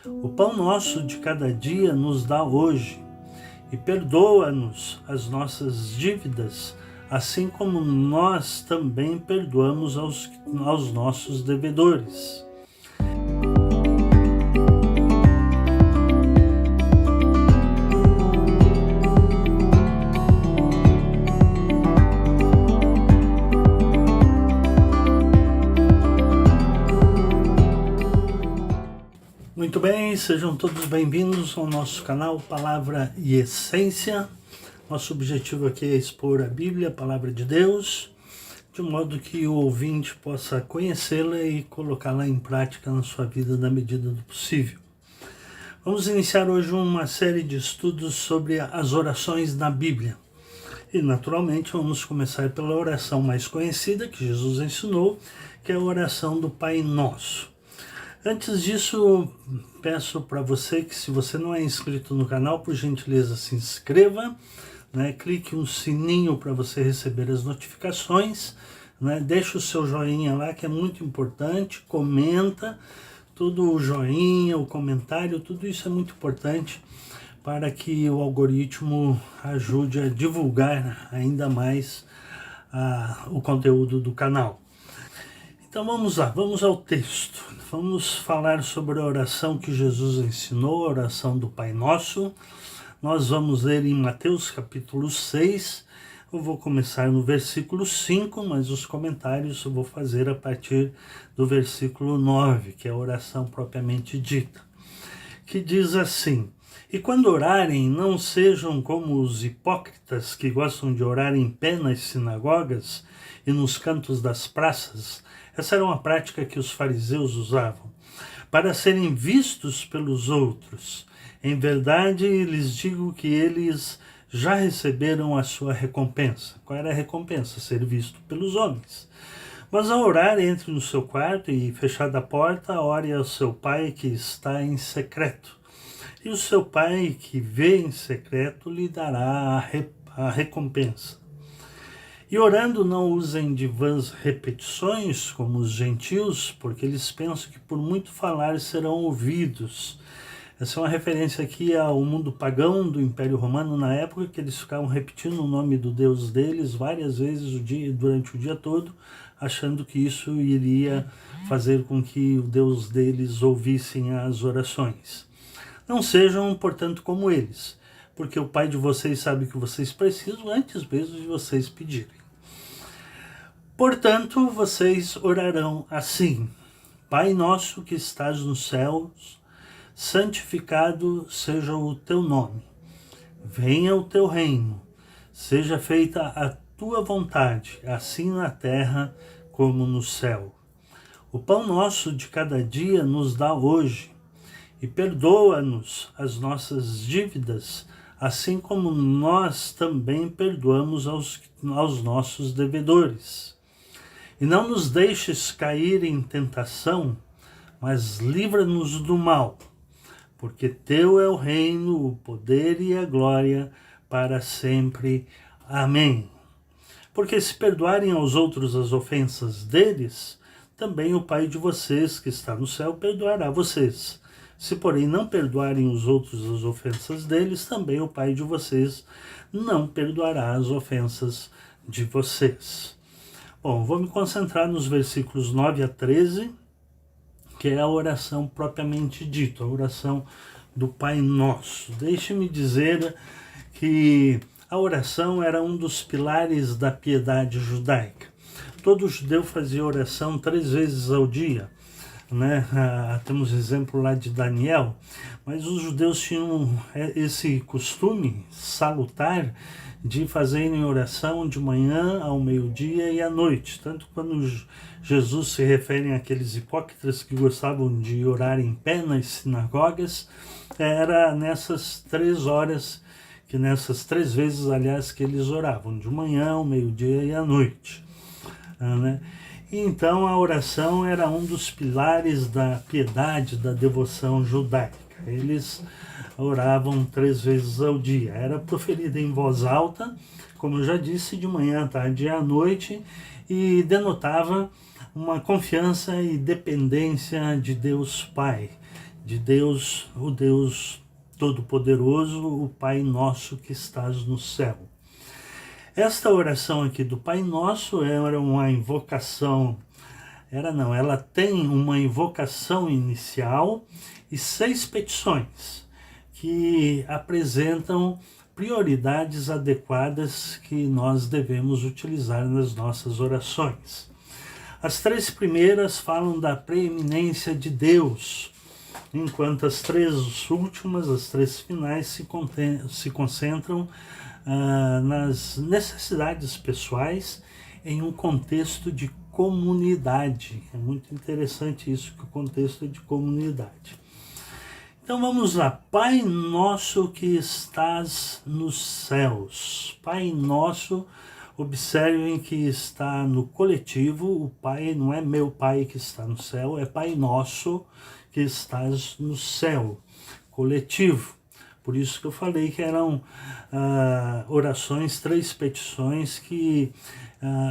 O pão nosso de cada dia nos dá hoje, e perdoa-nos as nossas dívidas, assim como nós também perdoamos aos nossos devedores. Muito bem, sejam todos bem-vindos ao nosso canal Palavra e Essência. Nosso objetivo aqui é expor a Bíblia, a Palavra de Deus, de modo que o ouvinte possa conhecê-la e colocá-la em prática na sua vida na medida do possível. Vamos iniciar hoje uma série de estudos sobre as orações na Bíblia. E, naturalmente, vamos começar pela oração mais conhecida que Jesus ensinou, que é a oração do Pai Nosso. Antes disso, peço para você que, se você não é inscrito no canal, por gentileza se inscreva, clique no sininho para você receber as notificações, deixe o seu joinha lá, que é muito importante, comenta, tudo o joinha, o comentário, tudo isso é muito importante para que o algoritmo ajude a divulgar ainda mais o conteúdo do canal. Então vamos lá, vamos ao texto. Vamos falar sobre a oração que Jesus ensinou, a oração do Pai Nosso. Nós vamos ler em Mateus capítulo 6. Eu vou começar no versículo 5, mas os comentários eu vou fazer a partir do versículo 9, que é a oração propriamente dita. Que diz assim: E quando orarem, não sejam como os hipócritas que gostam de orar em pé nas sinagogas e nos cantos das praças. Essa era uma prática que os fariseus usavam, para serem vistos pelos outros. Em verdade, lhes digo que eles já receberam a sua recompensa. Qual era a recompensa? Ser visto pelos homens. Mas ao orar, entre no seu quarto e, fechada a porta, ore ao seu Pai que está em secreto. E o seu Pai que vê em secreto lhe dará a recompensa. E orando, não usem de vãs repetições, como os gentios, porque eles pensam que por muito falar serão ouvidos. Essa é uma referência aqui ao mundo pagão do Império Romano na época, que eles ficavam repetindo o nome do Deus deles várias vezes durante o dia todo, achando que isso iria fazer com que o Deus deles ouvissem as orações. Não sejam, portanto, como eles, porque o Pai de vocês sabe o que vocês precisam antes mesmo de vocês pedirem. Portanto, vocês orarão assim: Pai nosso que estás nos céus, santificado seja o teu nome. Venha o teu reino, seja feita a tua vontade, assim na terra como no céu. O pão nosso de cada dia nos dá hoje, e perdoa-nos as nossas dívidas, assim como nós também perdoamos aos nossos devedores. E não nos deixes cair em tentação, mas livra-nos do mal, porque teu é o reino, o poder e a glória para sempre. Amém. Porque se perdoarem aos outros as ofensas deles, também o Pai de vocês, que está no céu, perdoará vocês. Se, porém, não perdoarem os outros as ofensas deles, também o Pai de vocês não perdoará as ofensas de vocês. Bom, vou me concentrar nos versículos 9 a 13, que é a oração propriamente dita, a oração do Pai Nosso. Deixe-me dizer que a oração era um dos pilares da piedade judaica. Todo judeu fazia oração 3 vezes ao dia. Temos exemplo lá de Daniel, mas os judeus tinham esse costume salutar de fazerem oração de manhã, ao meio-dia e à noite. Tanto quando Jesus se refere àqueles hipócritas que gostavam de orar em pé nas sinagogas, era nessas 3 horas, nessas 3 vezes, aliás, que eles oravam, de manhã, ao meio-dia e à noite. Então a oração era um dos pilares da piedade, da devoção judaica. Eles oravam 3 vezes ao dia. Era proferida em voz alta, como eu já disse, de manhã, à tarde e à noite, e denotava uma confiança e dependência de Deus Pai, de Deus, o Deus Todo-Poderoso, o Pai Nosso que estás no céu. Esta oração aqui do Pai Nosso era uma invocação, ela tem uma invocação inicial e 6 petições que apresentam prioridades adequadas que nós devemos utilizar nas nossas orações. As 3 primeiras falam da preeminência de Deus, enquanto as 3 últimas, as 3 finais, se concentram nas necessidades pessoais em um contexto de comunidade. É muito interessante isso, que o contexto é de comunidade. Então vamos lá. Pai nosso que estás nos céus. Pai nosso, observem que está no coletivo. O Pai não é meu Pai que está no céu, é Pai nosso que estás no céu. Coletivo. Por isso que eu falei que eram orações, 3 petições que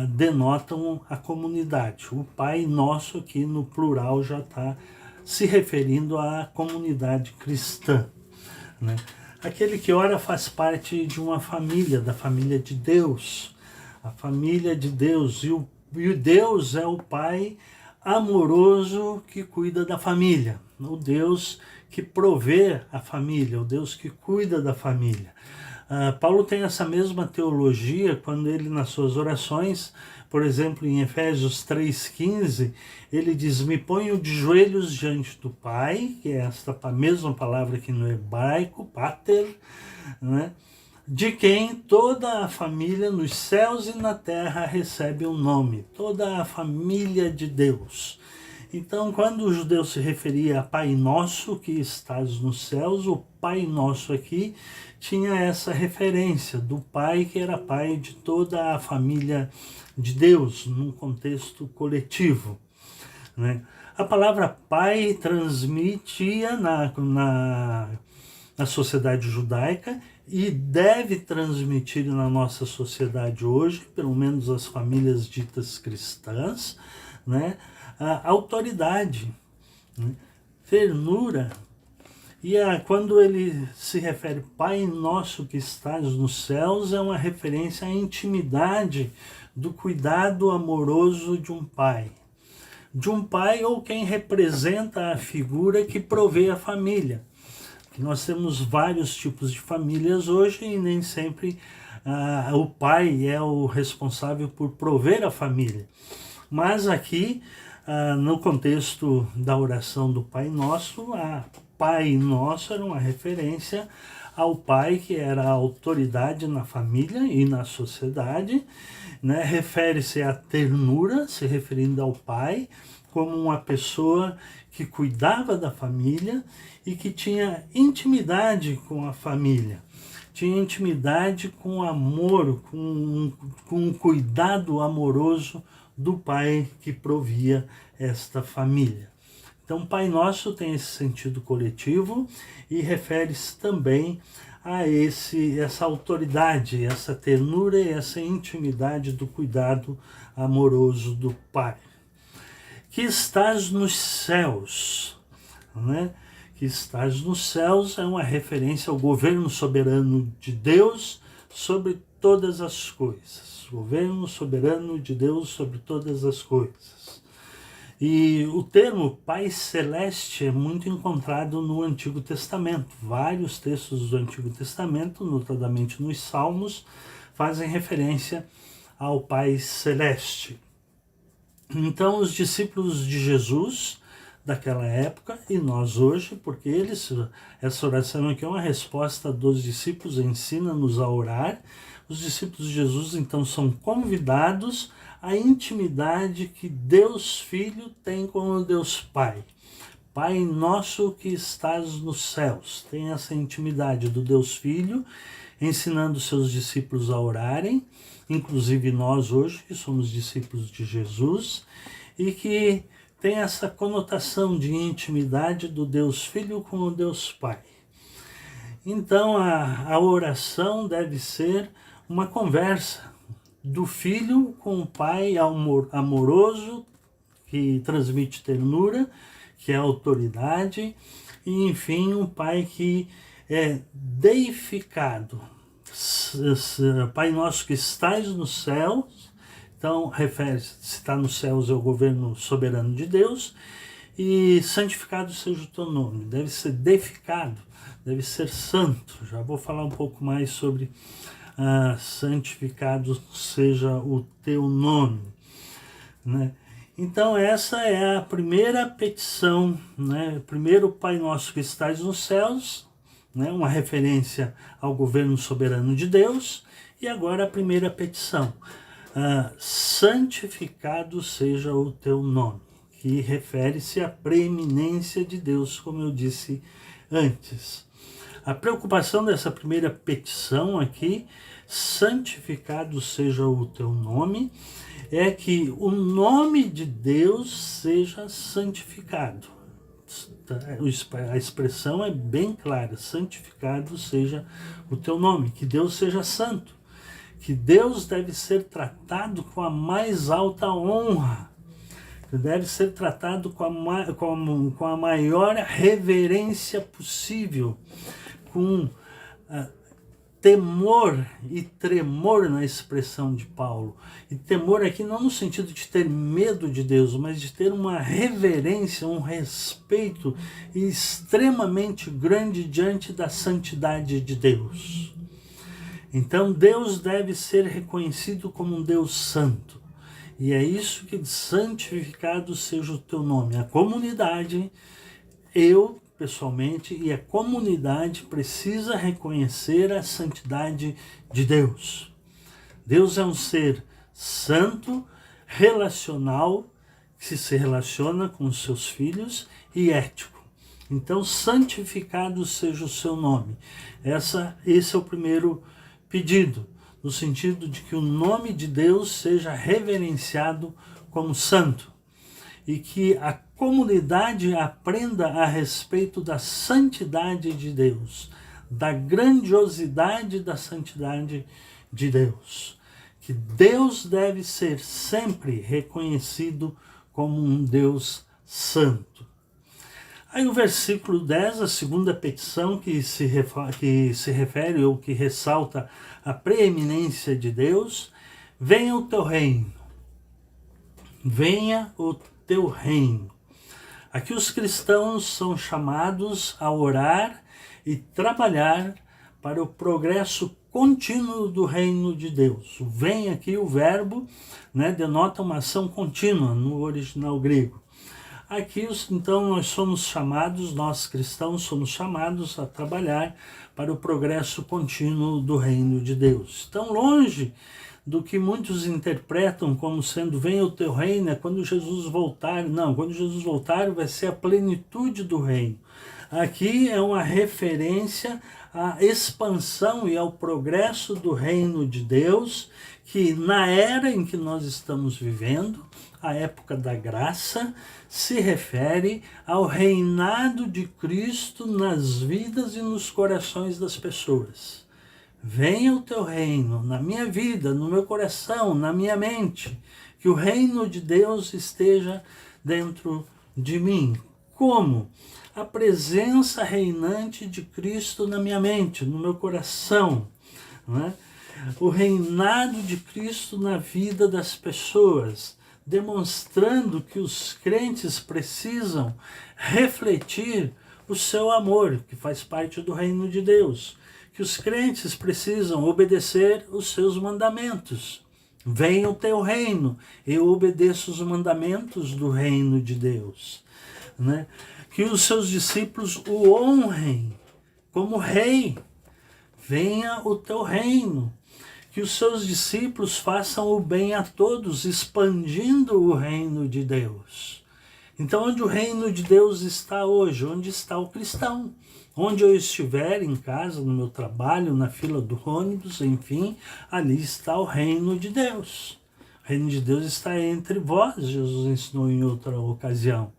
denotam a comunidade. O Pai Nosso aqui no plural já está se referindo à comunidade cristã, né? Aquele que ora faz parte de uma família, da família de Deus. A família de Deus. E o Deus é o Pai amoroso que cuida da família. O Deus que provê a família, o Deus que cuida da família. Paulo tem essa mesma teologia quando ele, nas suas orações, por exemplo, em Efésios 3,15, ele diz: me ponho de joelhos diante do Pai, que é esta mesma palavra aqui no hebraico, pater, né? De quem toda a família nos céus e na terra recebe um nome, toda a família de Deus. Então, quando o judeu se referia a Pai Nosso que estás nos céus, o Pai Nosso aqui tinha essa referência do Pai que era Pai de toda a família de Deus, num contexto coletivo, né? A palavra Pai transmitia na sociedade judaica e deve transmitir na nossa sociedade hoje, pelo menos as famílias ditas cristãs, né? A autoridade, né? Ternura. E quando ele se refere Pai Nosso que estás nos céus, é uma referência à intimidade do cuidado amoroso de um pai. De um pai ou quem representa a figura que provê a família. Nós temos vários tipos de famílias hoje e nem sempre o pai é o responsável por prover a família. Mas aqui, no contexto da oração do Pai Nosso, Pai Nosso era uma referência ao pai que era a autoridade na família e na sociedade, né? Refere-se à ternura, se referindo ao pai como uma pessoa que cuidava da família e que tinha intimidade com a família, tinha intimidade com amor, com um cuidado amoroso do pai que provia esta família. Então, Pai Nosso tem esse sentido coletivo e refere-se também a essa autoridade, essa ternura e essa intimidade do cuidado amoroso do Pai. Que estás nos céus, né? Que estás nos céus é uma referência ao governo soberano de Deus sobre todas as coisas. Governo soberano de Deus sobre todas as coisas. E o termo Pai Celeste é muito encontrado no Antigo Testamento. Vários textos do Antigo Testamento, notadamente nos Salmos, fazem referência ao Pai Celeste. Então, os discípulos de Jesus daquela época e nós hoje, porque essa oração aqui é uma resposta dos discípulos, ensina-nos a orar. Os discípulos de Jesus, então, são convidados à intimidade que Deus Filho tem com o Deus Pai. Pai Nosso que estás nos céus. Tem essa intimidade do Deus Filho, ensinando seus discípulos a orarem, inclusive nós hoje, que somos discípulos de Jesus, e que tem essa conotação de intimidade do Deus Filho com o Deus Pai. Então, a oração deve ser uma conversa do filho com o pai amoroso, que transmite ternura, que é autoridade, e enfim, um Pai que é deificado. Pai nosso que estais nos céus, então refere-se, se está nos céus é o governo soberano de Deus, e santificado seja o teu nome, deve ser deificado, deve ser santo. Já vou falar um pouco mais sobre santificado seja o teu nome, né? Então essa é a primeira petição, né? Primeiro, Pai nosso que estais nos céus, né? Uma referência ao governo soberano de Deus. E agora a primeira petição, santificado seja o teu nome, que refere-se à preeminência de Deus, como eu disse antes. A preocupação dessa primeira petição aqui, santificado seja o teu nome, é que o nome de Deus seja santificado. A expressão é bem clara, santificado seja o teu nome, que Deus seja santo, que Deus deve ser tratado com a mais alta honra, deve ser tratado com a maior reverência possível, com temor e tremor na expressão de Paulo. E temor aqui não no sentido de ter medo de Deus, mas de ter uma reverência, um respeito extremamente grande diante da santidade de Deus. Então Deus deve ser reconhecido como um Deus santo. E é isso que santificado seja o teu nome. A comunidade, eu pessoalmente, e a comunidade precisa reconhecer a santidade de Deus. Deus é um ser santo, relacional, que se relaciona com os seus filhos, e ético. Então, santificado seja o seu nome. Esse é o primeiro pedido, no sentido de que o nome de Deus seja reverenciado como santo, e que a comunidade aprenda a respeito da santidade de Deus, da grandiosidade da santidade de Deus, que Deus deve ser sempre reconhecido como um Deus santo. Aí o versículo 10, a segunda petição que se refere ou que ressalta a preeminência de Deus: venha o teu reino, venha o teu reino. Aqui os cristãos são chamados a orar e trabalhar para o progresso contínuo do reino de Deus. O vem aqui, o verbo, né, denota uma ação contínua no original grego. Aqui, então, nós cristãos somos chamados a trabalhar para o progresso contínuo do reino de Deus. Então, longe do que muitos interpretam como sendo venha o teu reino, é quando Jesus voltar. Não, quando Jesus voltar vai ser a plenitude do reino. Aqui é uma referência à expansão e ao progresso do reino de Deus, que na era em que nós estamos vivendo, a época da graça, se refere ao reinado de Cristo nas vidas e nos corações das pessoas. Venha o teu reino na minha vida, no meu coração, na minha mente, que o reino de Deus esteja dentro de mim. Como? A presença reinante de Cristo na minha mente, no meu coração, né? O reinado de Cristo na vida das pessoas, demonstrando que os crentes precisam refletir o seu amor, que faz parte do reino de Deus, que os crentes precisam obedecer os seus mandamentos. Venha o teu reino, eu obedeço os mandamentos do reino de Deus, né? Que os seus discípulos o honrem como rei. Venha o teu reino. Que os seus discípulos façam o bem a todos, expandindo o reino de Deus. Então, onde o reino de Deus está hoje? Onde está o cristão? Onde eu estiver, em casa, no meu trabalho, na fila do ônibus, enfim, ali está o reino de Deus. O reino de Deus está entre vós, Jesus ensinou em outra ocasião.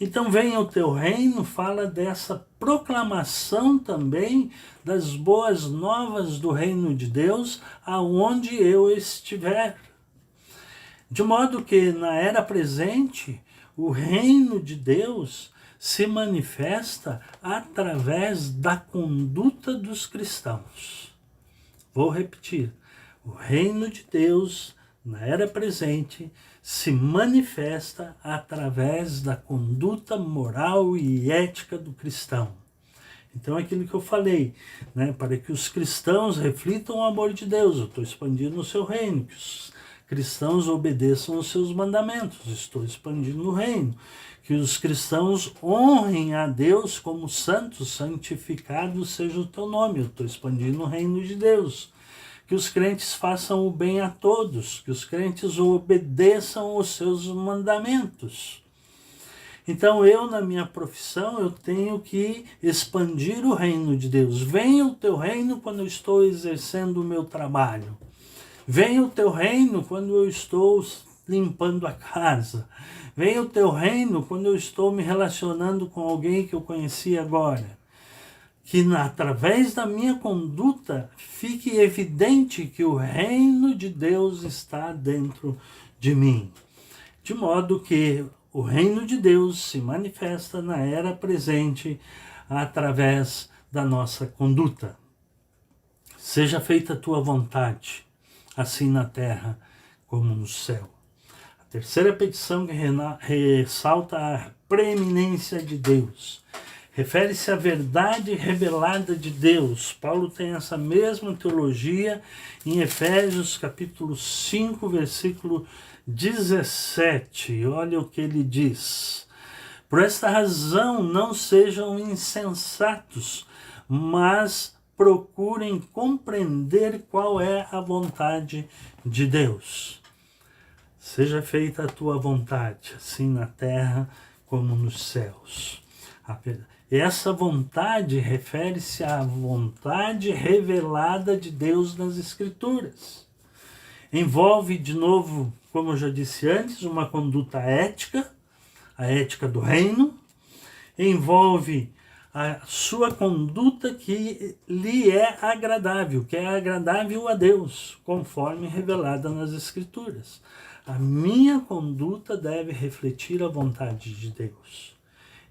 Então, venha o teu reino, fala dessa proclamação também das boas novas do reino de Deus, aonde eu estiver. De modo que, na era presente, o reino de Deus se manifesta através da conduta dos cristãos. Vou repetir. O reino de Deus, na era presente, se manifesta através da conduta moral e ética do cristão. Então, aquilo que eu falei, né, para que os cristãos reflitam o amor de Deus, eu estou expandindo o seu reino, que os cristãos obedeçam os seus mandamentos, estou expandindo o reino, que os cristãos honrem a Deus como santo, santificado seja o teu nome, eu estou expandindo o reino de Deus. Que os crentes façam o bem a todos, que os crentes obedeçam os seus mandamentos. Então eu, na minha profissão, eu tenho que expandir o reino de Deus. Venha o teu reino quando eu estou exercendo o meu trabalho. Venha o teu reino quando eu estou limpando a casa. Venha o teu reino quando eu estou me relacionando com alguém que eu conheci agora. Que através da minha conduta fique evidente que o reino de Deus está dentro de mim. De modo que o reino de Deus se manifesta na era presente através da nossa conduta. Seja feita a tua vontade, assim na terra como no céu. A terceira petição que ressalta a preeminência de Deus. Refere-se à verdade revelada de Deus. Paulo tem essa mesma teologia em Efésios capítulo 5, versículo 17. Olha o que ele diz. Por esta razão não sejam insensatos, mas procurem compreender qual é a vontade de Deus. Seja feita a tua vontade, assim na terra como nos céus. Essa vontade refere-se à vontade revelada de Deus nas Escrituras. Envolve, de novo, como eu já disse antes, uma conduta ética, a ética do reino. Envolve a sua conduta que lhe é agradável, que é agradável a Deus, conforme revelada nas Escrituras. A minha conduta deve refletir a vontade de Deus.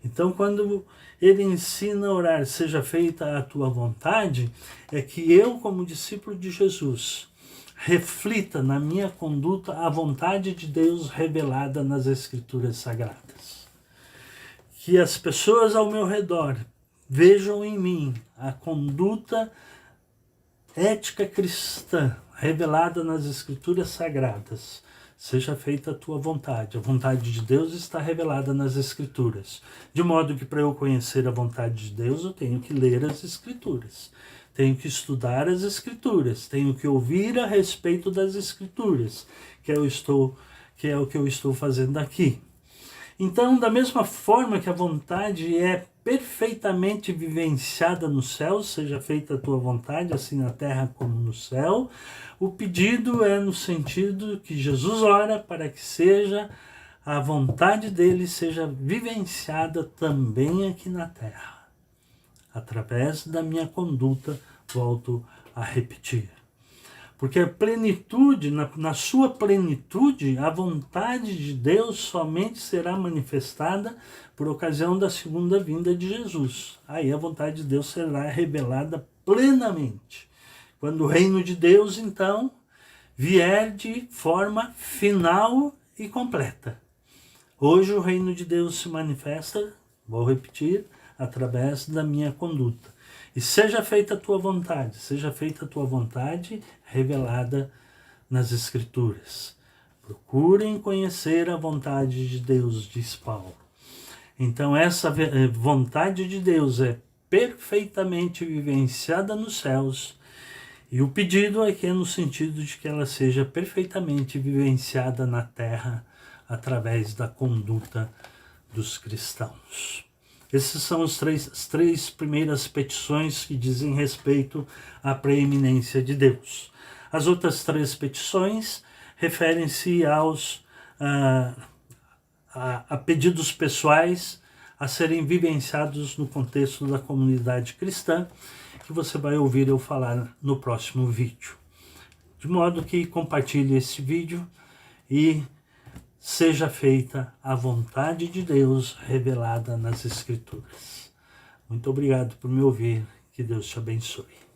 Então, quando ele ensina a orar, seja feita a tua vontade, é que eu, como discípulo de Jesus, reflita na minha conduta a vontade de Deus revelada nas Escrituras Sagradas. Que as pessoas ao meu redor vejam em mim a conduta ética cristã revelada nas Escrituras Sagradas. Seja feita a tua vontade. A vontade de Deus está revelada nas Escrituras. De modo que para eu conhecer a vontade de Deus, eu tenho que ler as Escrituras. Tenho que estudar as Escrituras. Tenho que ouvir a respeito das Escrituras, que é o que eu estou fazendo aqui. Então, da mesma forma que a vontade é perfeitamente vivenciada no céu, seja feita a tua vontade, assim na terra como no céu, o pedido é no sentido que Jesus ora para que seja a vontade dele seja vivenciada também aqui na terra. Através da minha conduta, volto a repetir. Porque a plenitude, na sua plenitude, a vontade de Deus somente será manifestada por ocasião da segunda vinda de Jesus. Aí a vontade de Deus será revelada plenamente. Quando o reino de Deus, então, vier de forma final e completa. Hoje o reino de Deus se manifesta, vou repetir, através da minha conduta. E seja feita a tua vontade, seja feita a tua vontade revelada nas Escrituras. Procurem conhecer a vontade de Deus, diz Paulo. Então essa vontade de Deus é perfeitamente vivenciada nos céus, e o pedido aqui é no sentido de que ela seja perfeitamente vivenciada na terra através da conduta dos cristãos. Essas são as três primeiras petições que dizem respeito à preeminência de Deus. As outras 3 petições referem-se a pedidos pessoais a serem vivenciados no contexto da comunidade cristã, que você vai ouvir eu falar no próximo vídeo. De modo que compartilhe esse vídeo e seja feita a vontade de Deus revelada nas Escrituras. Muito obrigado por me ouvir. Que Deus te abençoe.